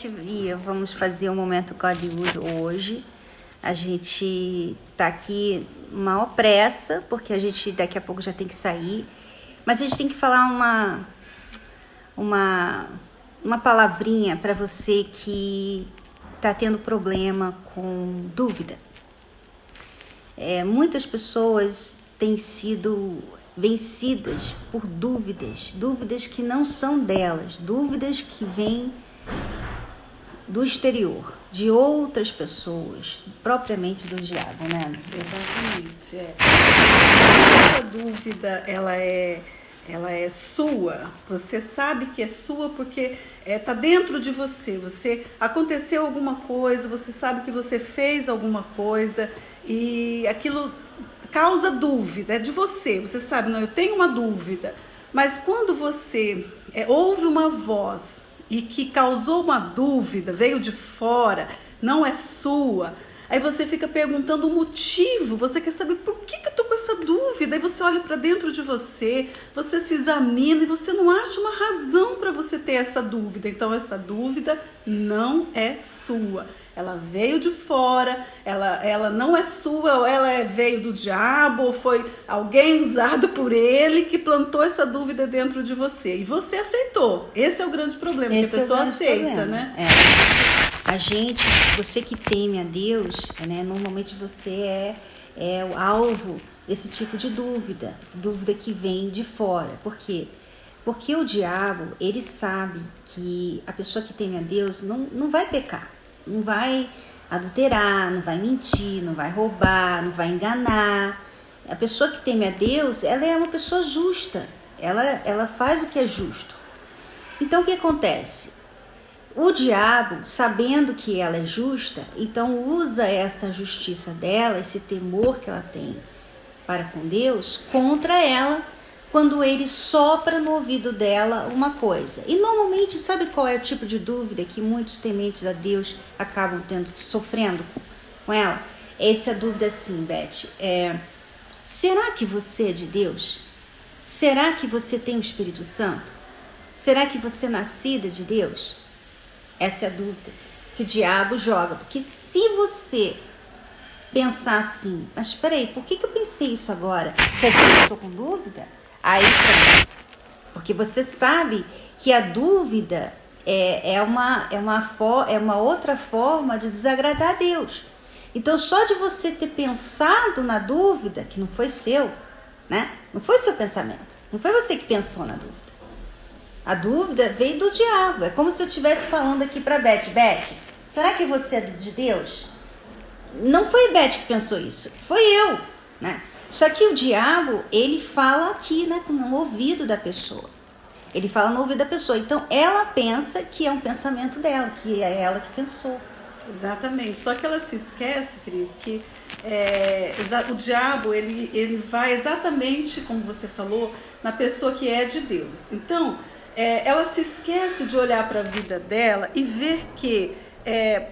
Beth e vamos fazer o momento God Use hoje. A gente está aqui maior pressa, porque a gente daqui a pouco já tem que sair. Mas a gente tem que falar uma palavrinha para você que está tendo problema com dúvida. Muitas pessoas têm sido vencidas por dúvidas que não são delas, dúvidas que vêm do exterior, de outras pessoas, propriamente do diabo, né? Exatamente, Essa dúvida, ela é sua, você sabe que é sua porque tá dentro de você, aconteceu alguma coisa, você sabe que você fez alguma coisa e aquilo causa dúvida, é de você sabe, não, eu tenho uma dúvida, mas quando você ouve uma voz e que causou uma dúvida, veio de fora, não é sua, aí você fica perguntando o motivo, você quer saber por que eu tô com essa dúvida, aí você olha para dentro de você se examina e você não acha uma razão para você ter essa dúvida, então essa dúvida não é sua. Ela veio de fora, ela não é sua, ou ela veio do diabo, ou foi alguém usado por ele que plantou essa dúvida dentro de você. E você aceitou. Esse é o grande problema, que a pessoa aceita, né? A gente, você que teme a Deus, né? Normalmente você é o alvo desse tipo de dúvida que vem de fora. Por quê? Porque o diabo, ele sabe que a pessoa que teme a Deus não vai pecar. Não vai adulterar, não vai mentir, não vai roubar, não vai enganar. A pessoa que teme a Deus, ela é uma pessoa justa. Ela faz o que é justo. Então, o que acontece? O diabo, sabendo que ela é justa, então usa essa justiça dela, esse temor que ela tem para com Deus, contra ela, quando ele sopra no ouvido dela uma coisa. E normalmente, sabe qual é o tipo de dúvida que muitos tementes a Deus acabam sofrendo com ela? Essa dúvida assim, Beth, será que você é de Deus? Será que você tem o Espírito Santo? Será que você é nascida de Deus? Essa é a dúvida que o diabo joga. Porque se você pensar assim, mas espera aí, por que eu pensei isso agora? Quer dizer que eu estou com dúvida? Aí, porque você sabe que a dúvida é uma outra forma de desagradar a Deus. Então, só de você ter pensado na dúvida, que não foi seu, né? Não foi seu pensamento. Não foi você que pensou na dúvida. A dúvida veio do diabo. É como se eu estivesse falando aqui para Beth. Beth, será que você é de Deus? Não foi Beth que pensou isso. Foi eu, né? Só que o diabo, ele fala aqui, né, no ouvido da pessoa. Ele fala no ouvido da pessoa. Então, ela pensa que é um pensamento dela, que é ela que pensou. Exatamente. Só que ela se esquece, Cris, que o diabo, ele vai exatamente, como você falou, na pessoa que é de Deus. Então, ela se esquece de olhar para a vida dela e ver que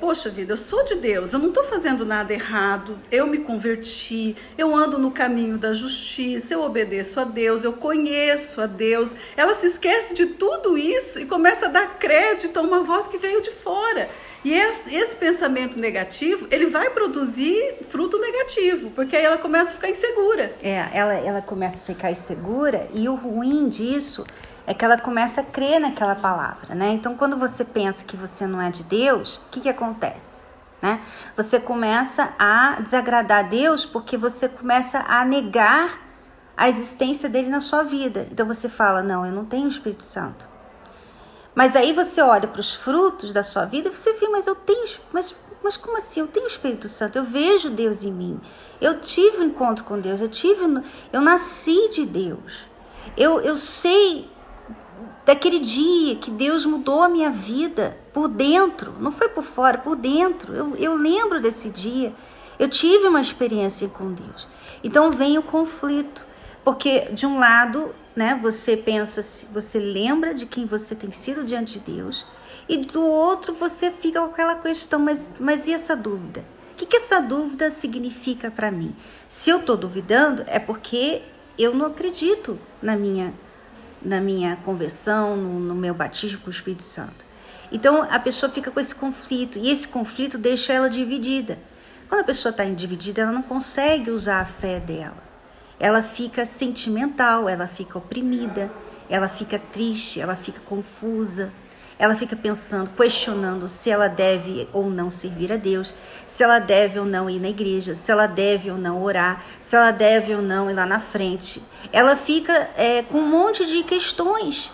poxa vida, eu sou de Deus, eu não estou fazendo nada errado, eu me converti, eu ando no caminho da justiça, eu obedeço a Deus, eu conheço a Deus. Ela se esquece de tudo isso e começa a dar crédito a uma voz que veio de fora. E esse pensamento negativo, ele vai produzir fruto negativo, porque aí ela começa a ficar insegura. Ela começa a ficar insegura e o ruim disso é que ela começa a crer naquela palavra, né? Então, quando você pensa que você não é de Deus, o que acontece? Né? Você começa a desagradar a Deus porque você começa a negar a existência dele na sua vida. Então, você fala, não, eu não tenho o Espírito Santo. Mas aí você olha para os frutos da sua vida e você vê, mas eu tenho, mas como assim? Eu tenho o Espírito Santo, eu vejo Deus em mim. Eu tive um encontro com Deus, eu nasci de Deus. Eu sei daquele dia que Deus mudou a minha vida por dentro, não foi por fora, por dentro. Eu lembro desse dia, eu tive uma experiência com Deus. Então vem o conflito, porque de um lado, né, você pensa, você lembra de quem você tem sido diante de Deus, e do outro você fica com aquela questão, mas e essa dúvida? O que essa dúvida significa para mim? Se eu estou duvidando, é porque eu não acredito na minha conversão, no meu batismo com o Espírito Santo. Então a pessoa fica com esse conflito, e esse conflito deixa ela dividida. Quando a pessoa está dividida, ela não consegue usar a fé dela. Ela fica sentimental, ela fica oprimida, ela fica triste, ela fica confusa, ela fica pensando, questionando se ela deve ou não servir a Deus, se ela deve ou não ir na igreja, se ela deve ou não orar, se ela deve ou não ir lá na frente. Ela fica com um monte de questões,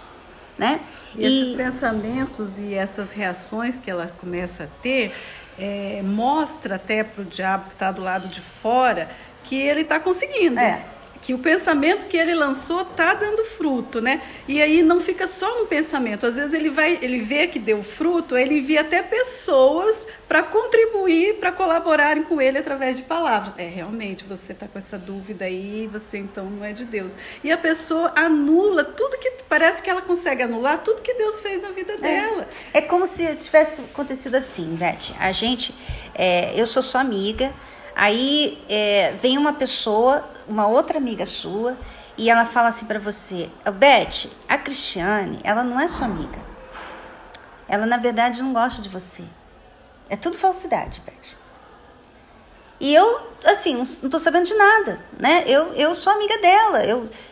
né? E esses pensamentos e essas reações que ela começa a ter, mostra até para o diabo que está do lado de fora que ele está conseguindo. Que o pensamento que ele lançou está dando fruto, né? E aí não fica só no pensamento. Às vezes ele vê que deu fruto, ele envia até pessoas para contribuir, para colaborarem com ele através de palavras. Realmente, você está com essa dúvida aí, você então não é de Deus. E a pessoa anula tudo que... Parece que ela consegue anular tudo que Deus fez na vida dela. É como se tivesse acontecido assim, Beth. A gente... eu sou sua amiga, aí vem uma pessoa, uma outra amiga sua, e ela fala assim pra você: Beth, a Cristiane, ela não é sua amiga. Ela, na verdade, não gosta de você. É tudo falsidade, Beth. E eu, assim, não tô sabendo de nada, né? Eu sou amiga dela,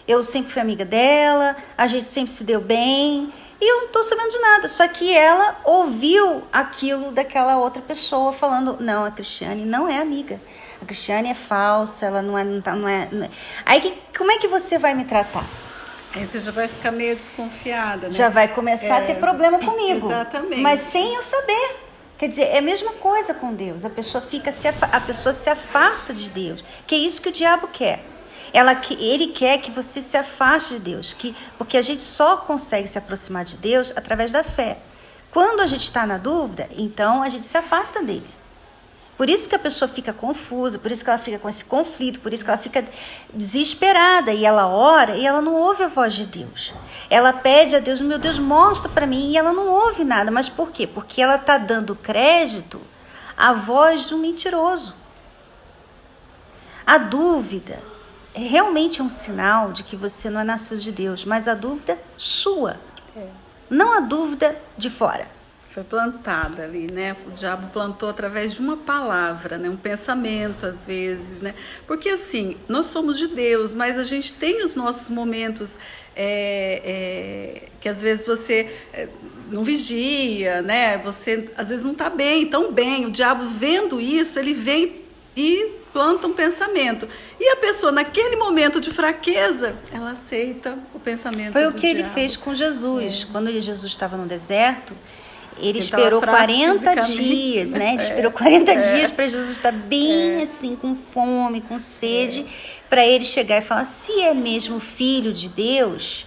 eu sempre fui amiga dela, a gente sempre se deu bem, e eu não tô sabendo de nada. Só que ela ouviu aquilo daquela outra pessoa falando: não, a Cristiane não é amiga. A Cristiane é falsa, ela não é. Aí como é que você vai me tratar? Aí você já vai ficar meio desconfiada, né? Já vai começar a ter problema comigo. Exatamente. Mas sem eu saber. Quer dizer, é a mesma coisa com Deus. A pessoa se afasta de Deus. Que é isso que o diabo quer. Ele quer que você se afaste de Deus. Porque a gente só consegue se aproximar de Deus através da fé. Quando a gente está na dúvida, então a gente se afasta dele. Por isso que a pessoa fica confusa, por isso que ela fica com esse conflito, por isso que ela fica desesperada. E ela ora e ela não ouve a voz de Deus. Ela pede a Deus: meu Deus, mostra para mim. E ela não ouve nada. Mas por quê? Porque ela está dando crédito à voz de um mentiroso. A dúvida realmente é um sinal de que você não é nascido de Deus, mas a dúvida sua, não a dúvida de fora. Foi plantada ali, né? O diabo plantou através de uma palavra, né? Um pensamento, às vezes, né? Porque, assim, nós somos de Deus, mas a gente tem os nossos momentos que, às vezes, você não vigia, né? Você, às vezes, não está bem, tão bem. O diabo, vendo isso, ele vem e planta um pensamento. E a pessoa, naquele momento de fraqueza, ela aceita o pensamento do diabo. Foi o que ele fez com Jesus. Quando Jesus estava no deserto, ele esperou 40 dias, né? Ele esperou 40 dias para Jesus estar bem assim, com fome, com sede, para ele chegar e falar: se é mesmo filho de Deus,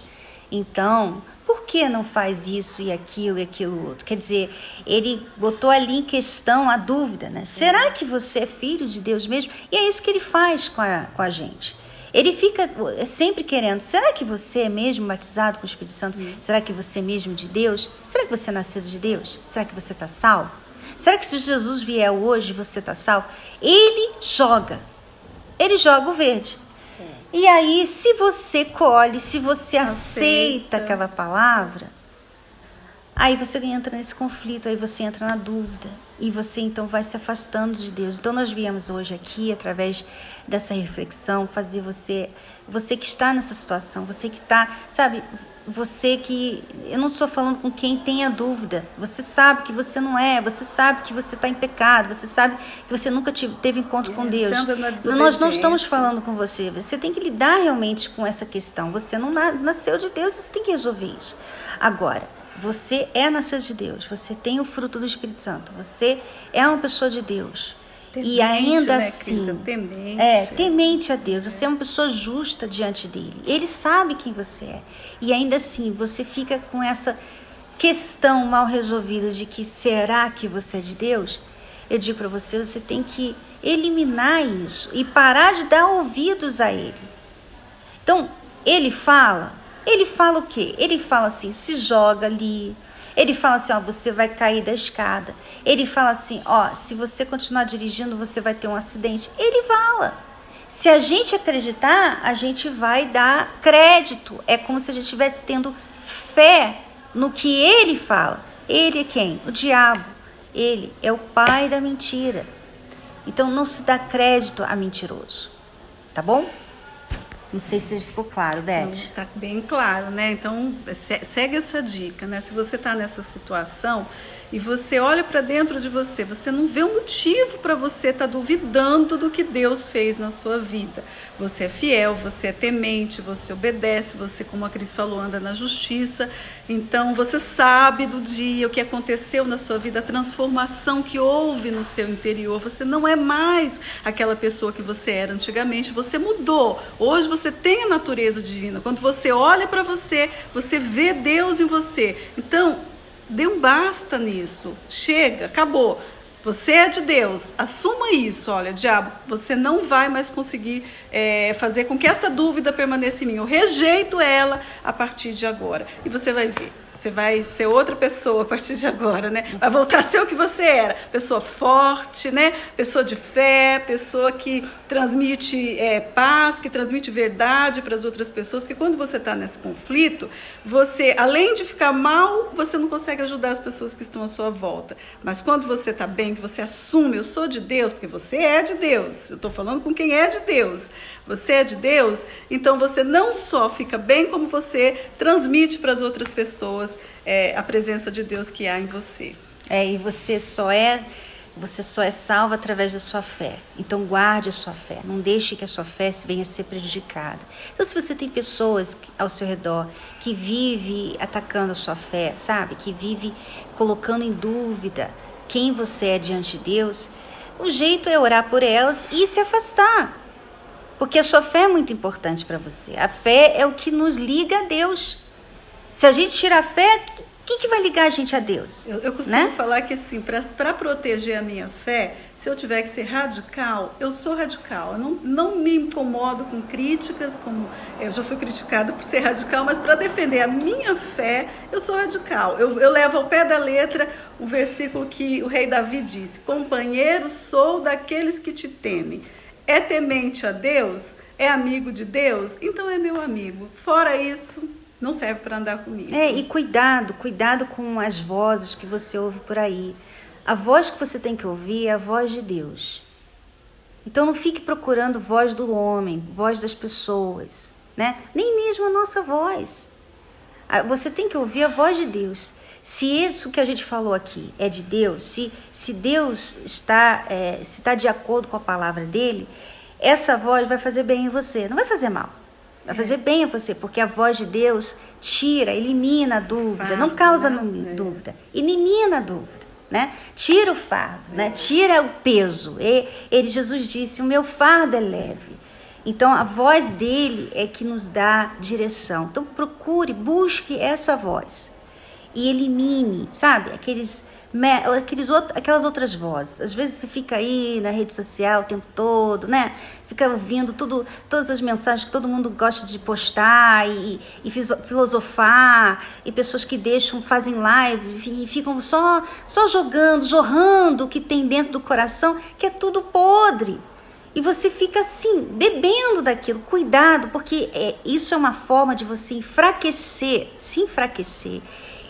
então por que não faz isso e aquilo outro? Quer dizer, ele botou ali em questão a dúvida, né? Será que você é filho de Deus mesmo? E é isso que ele faz com a gente. Ele fica sempre querendo: será que você é mesmo batizado com o Espírito Santo? Será que você é mesmo de Deus? Será que você é nascido de Deus? Será que você está salvo? Será que se Jesus vier hoje você está salvo? Ele joga o verde. E aí, se você colhe, se você aceita aquela palavra, aí você entra nesse conflito, aí você entra na dúvida. E você então vai se afastando de Deus. Então nós viemos hoje aqui, através dessa reflexão, fazer você que está nessa situação, você que está, sabe, você que... Eu não estou falando com quem tem a dúvida. Você sabe que você não é, você sabe que você está em pecado, você sabe que você nunca teve encontro com Deus. Nós não estamos falando com você. Você tem que lidar realmente com essa questão. Você não nasceu de Deus, você tem que resolver isso. Agora, você é nascido de Deus, você tem o fruto do Espírito Santo, você é uma pessoa de Deus. Temente, e ainda né, assim, temente a Deus, você é uma pessoa justa diante dele. Ele sabe quem você é. E ainda assim, você fica com essa questão mal resolvida de que será que você é de Deus? Eu digo para você, você tem que eliminar isso e parar de dar ouvidos a ele. Então, ele fala o quê? Ele fala assim: se joga ali. Ele fala assim: ó, você vai cair da escada. Ele fala assim: ó, se você continuar dirigindo, você vai ter um acidente. Ele fala. Se a gente acreditar, a gente vai dar crédito. É como se a gente estivesse tendo fé no que ele fala. Ele é quem? O diabo. Ele é o pai da mentira. Então não se dá crédito a mentiroso. Tá bom? Não sei se ficou claro, Beth. Está bem claro, né? Então, segue essa dica, né? Se você está nessa situação e você olha para dentro de você, você não vê um motivo para você estar duvidando do que Deus fez na sua vida. Você é fiel, você é temente, você obedece, você, como a Cris falou, anda na justiça. Então, você sabe do dia, o que aconteceu na sua vida, a transformação que houve no seu interior. Você não é mais aquela pessoa que você era antigamente, você mudou. Hoje você tem a natureza divina. Quando você olha para você, você vê Deus em você. Então, dê um basta nisso. Chega, acabou. Você é de Deus, assuma isso. Olha, diabo, você não vai mais conseguir fazer com que essa dúvida permaneça em mim. Eu rejeito ela a partir de agora. E você vai ver. Você vai ser outra pessoa a partir de agora, né? Vai voltar a ser o que você era. Pessoa forte, né? Pessoa de fé, pessoa que transmite paz, que transmite verdade para as outras pessoas. Porque quando você está nesse conflito, você, além de ficar mal, você não consegue ajudar as pessoas que estão à sua volta. Mas quando você está bem, que você assume, eu sou de Deus, porque você é de Deus. Eu estou falando com quem é de Deus. Você é de Deus, então você não só fica bem, como você transmite para as outras pessoas a presença de Deus que há em você. E você só é salvo através da sua fé. Então guarde a sua fé, não deixe que a sua fé venha a ser prejudicada. Então se você tem pessoas ao seu redor que vive atacando a sua fé, sabe? Que vive colocando em dúvida quem você é diante de Deus, o jeito é orar por elas e se afastar. Porque a sua fé é muito importante para você. A fé é o que nos liga a Deus. Se a gente tirar a fé, o que vai ligar a gente a Deus? Eu costumo falar que assim, para proteger a minha fé, se eu tiver que ser radical, eu sou radical. Eu não me incomodo com críticas, como eu já fui criticada por ser radical, mas para defender a minha fé, eu sou radical. Eu levo ao pé da letra o versículo que o rei Davi disse: companheiro sou daqueles que te temem. É temente a Deus? É amigo de Deus? Então é meu amigo. Fora isso, não serve para andar comigo. E cuidado com as vozes que você ouve por aí. A voz que você tem que ouvir é a voz de Deus. Então não fique procurando voz do homem, voz das pessoas, né? Nem mesmo a nossa voz. Você tem que ouvir a voz de Deus. Se isso que a gente falou aqui é de Deus, se Deus está de acordo com a palavra dele, essa voz vai fazer bem em você, não vai fazer mal. Vai fazer bem a você, porque a voz de Deus elimina a dúvida, não causa dúvida, elimina a dúvida, né? Tira o fardo, né? Tira o peso. Jesus disse: o meu fardo é leve. Então a voz dele é que nos dá direção. Então busque essa voz. E elimine, sabe, aquelas outras vozes. Às vezes você fica aí na rede social o tempo todo, né? Fica ouvindo todas as mensagens que todo mundo gosta de postar e filosofar, e pessoas que fazem live e ficam só jorrando o que tem dentro do coração, que é tudo podre. E você fica assim, bebendo daquilo. Cuidado, porque isso é uma forma de você se enfraquecer.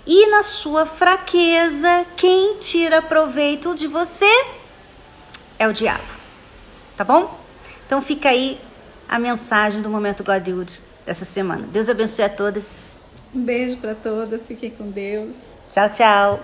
E na sua fraqueza, quem tira proveito de você é o diabo. Tá bom? Então fica aí a mensagem do Momento Godwood dessa semana. Deus abençoe a todas. Um beijo para todas, fiquem com Deus. Tchau, tchau.